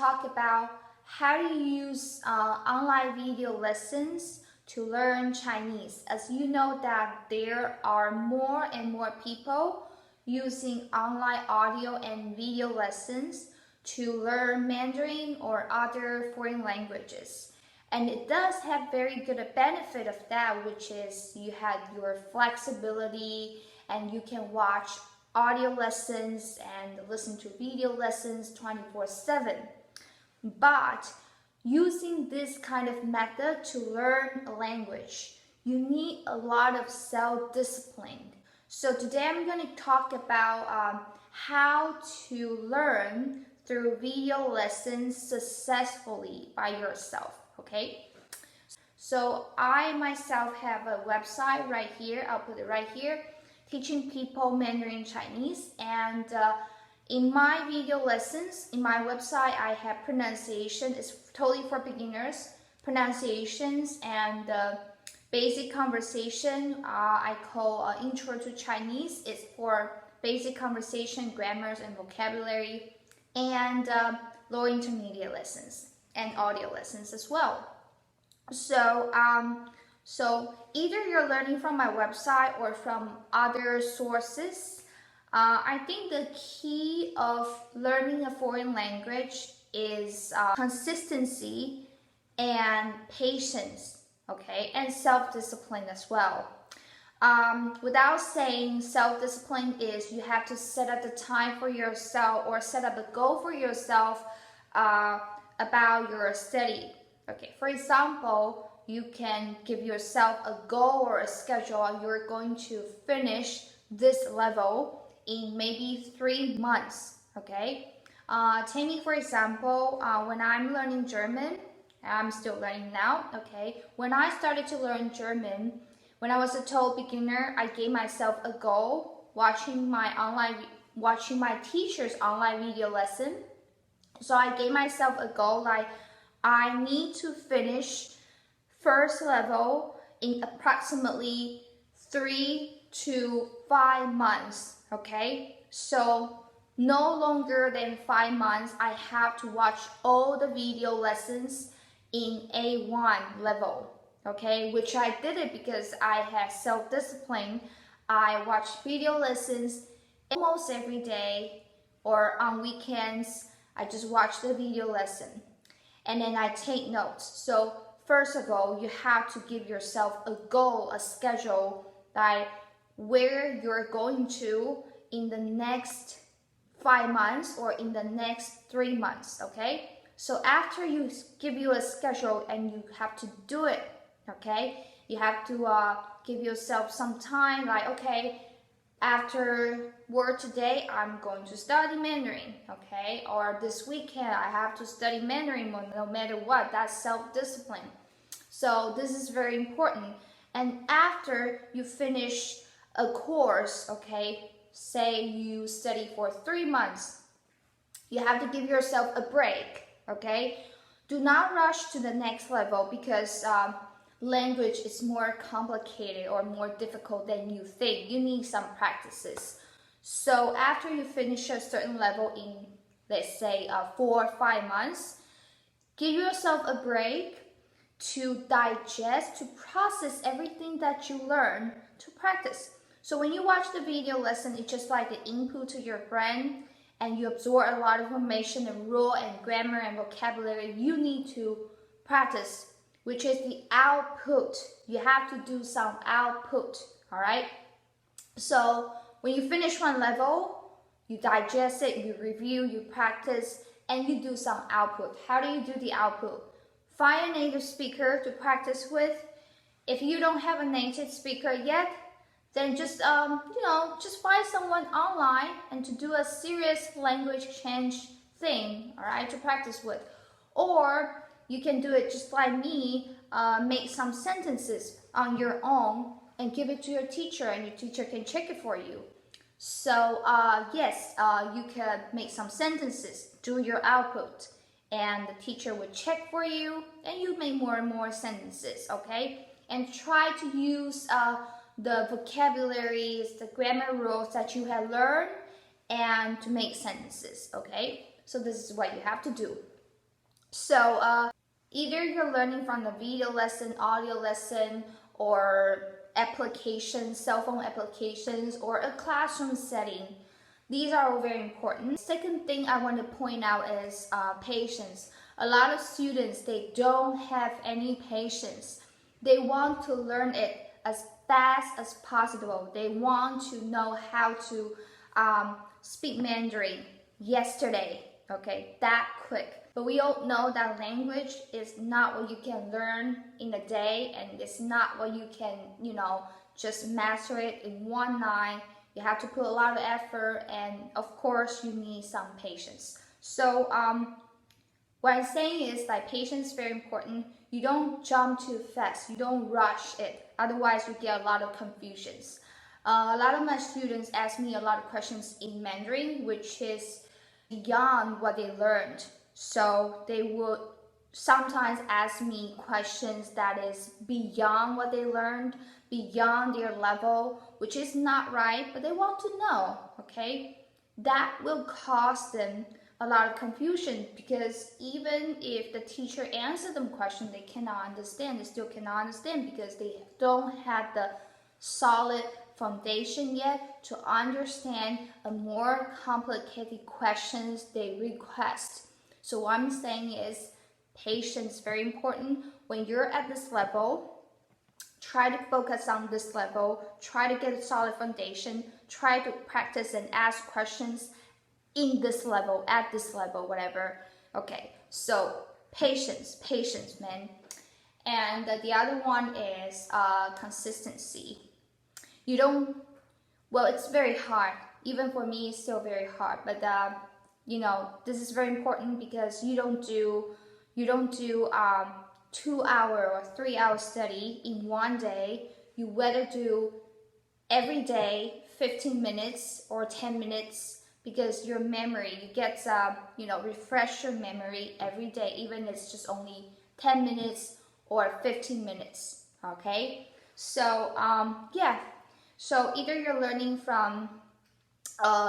talk about how to use online video lessons to learn Chinese. As you know that there are more and more people using online audio and video lessons to learn Mandarin or other foreign languages. And it does have very good benefit of that, which is you have your flexibility and you can watch audio lessons and listen to video lessons 24/7. But using this kind of method to learn a language, you need a lot of self-discipline. So today I'm going to talk about how to learn through video lessons successfully by yourself, okay? So I myself have a website right here, I'll put it right here, teaching people Mandarin Chinese, and in my video lessons, in my website, I have pronunciation. It's totally for beginners. Pronunciations and basic conversation, I call Intro to Chinese. It's for basic conversation, grammars, and vocabulary, and lower intermediate lessons and audio lessons as well. So either you're learning from my website or from other sources. I think the key of learning a foreign language is consistency and patience, okay, and self-discipline as well. Without saying, self-discipline is you have to set up the time for yourself or set up a goal for yourself about your study. Okay, for example, you can give yourself a goal or a schedule. You're going to finish this level in maybe 3 months, okay? Take me for example, when I'm learning German, I'm still learning now, okay? When I started to learn German, when I was a total beginner, I gave myself a goal, watching my teacher's online video lesson. So I gave myself a goal like I need to finish first level in approximately 3 to 5 months. Okay, so no longer than 5 months, I have to watch all the video lessons in A1 level, okay, which I did it because I had self-discipline. I watched video lessons almost every day, or on weekends, I just watch the video lesson, and then I take notes. So first of all, you have to give yourself a goal, a schedule, like where you're going to in the next 5 months or in the next 3 months, okay? So after you give you a schedule and you have to do it, okay? You have to give yourself some time, like, okay, after work today, I'm going to study Mandarin, okay? Or this weekend, I have to study Mandarin no matter what. That's self-discipline. So this is very important. And after you finish a course, okay, say you study for 3 months, you have to give yourself a break, okay? Do not rush to the next level because language is more complicated or more difficult than you think. You need some practices. So after you finish a certain level in, let's say, 4 or 5 months, give yourself a break to digest, to process everything that you learn, to practice. So when you watch the video lesson, it's just like the input to your brain, and you absorb a lot of information and rule and grammar and vocabulary. You need to practice, which is the output. You have to do some output, all right? So when you finish one level, you digest it, you review, you practice, and you do some output. How do you do the output? Find a native speaker to practice with. If you don't have a native speaker yet, then just just find someone online and to do a serious language change thing, all right, to practice with. Or you can do it just like me, make some sentences on your own and give it to your teacher, and your teacher can check it for you. So yes, you can make some sentences, do your output, and the teacher will check for you, and you make more and more sentences, okay? And try to use the vocabularies, the grammar rules that you have learned, and to make sentences, okay? So this is what you have to do. So either you're learning from the video lesson, audio lesson, or applications, cell phone applications, or a classroom setting. These are all very important. Second thing I want to point out is patience. A lot of students, they don't have any patience. They want to learn it as fast as possible. They want to know how to speak Mandarin yesterday, okay, that quick. But we all know that language is not what you can learn in a day, and it's not what you can, just master it in one night. You have to put a lot of effort, and of course you need some patience. So what I'm saying is that patience is very important. You don't jump too fast, you don't rush it, otherwise you get a lot of confusions. A lot of my students ask me a lot of questions in Mandarin, which is beyond what they learned. So they would sometimes ask me questions that is beyond what they learned, beyond their level, which is not right, but they want to know, okay? That will cause them a lot of confusion, because even if the teacher answers them question, they cannot understand. They still cannot understand because they don't have the solid foundation yet to understand a more complicated questions they request. So what I'm saying is patience is very important. When you're at this level, try to focus on this level, try to get a solid foundation, try to practice and ask questions in this level, at this level, whatever. Okay, so patience, man. And the other one is consistency. You don't, well, it's very hard. Even for me, it's still very hard. But this is very important, because you don't do 2-hour or 3-hour study in one day. You whether do every day 15 minutes or 10 minutes, because your memory, you get refresh your memory every day, even it's just only 10 minutes or 15 minutes. Okay, so yeah. So either you're learning from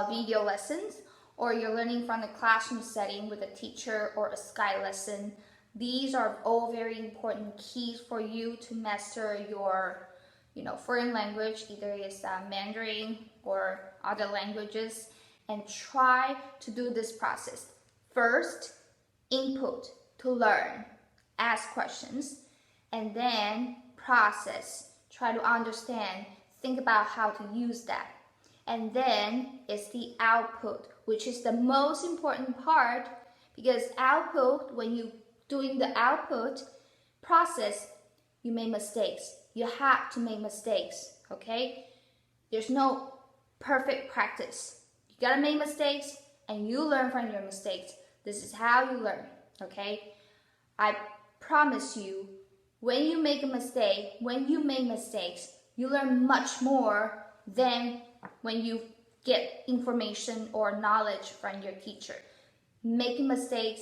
video lessons, or you're learning from the classroom setting with a teacher or a Skype lesson. These are all very important keys for you to master your foreign language, either it's Mandarin or other languages. And try to do this process. First, input to learn, ask questions, and then process, try to understand, think about how to use that. And then it's the output, which is the most important part, because output, when you doing the output process, you make mistakes. You have to make mistakes, okay? There's no perfect practice. You gotta make mistakes, and you learn from your mistakes. This is how you learn, okay? I promise you, when you make a mistake, when you make mistakes, you learn much more than when you get information or knowledge from your teacher. Making mistakes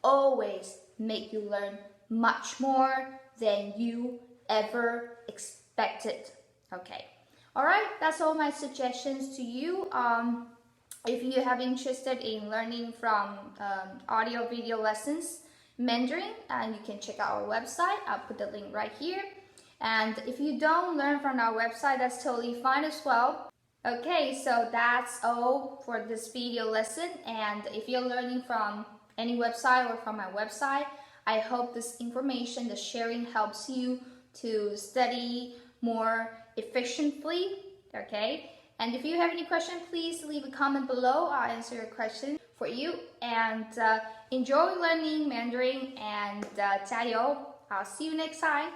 always make you learn much more than you ever expected. Okay. All right, that's all my suggestions to you. If you have interested in learning from audio video lessons Mandarin, you can check out our website. I'll put the link right here. And if you don't learn from our website, that's totally fine as well. Okay, so that's all for this video lesson. And if you're learning from any website or from my website, I hope this information, the sharing, helps you to study more efficiently, okay? And if you have any question, please leave a comment below. I'll answer your question for you. And enjoy learning Mandarin, and 加油! I'll see you next time.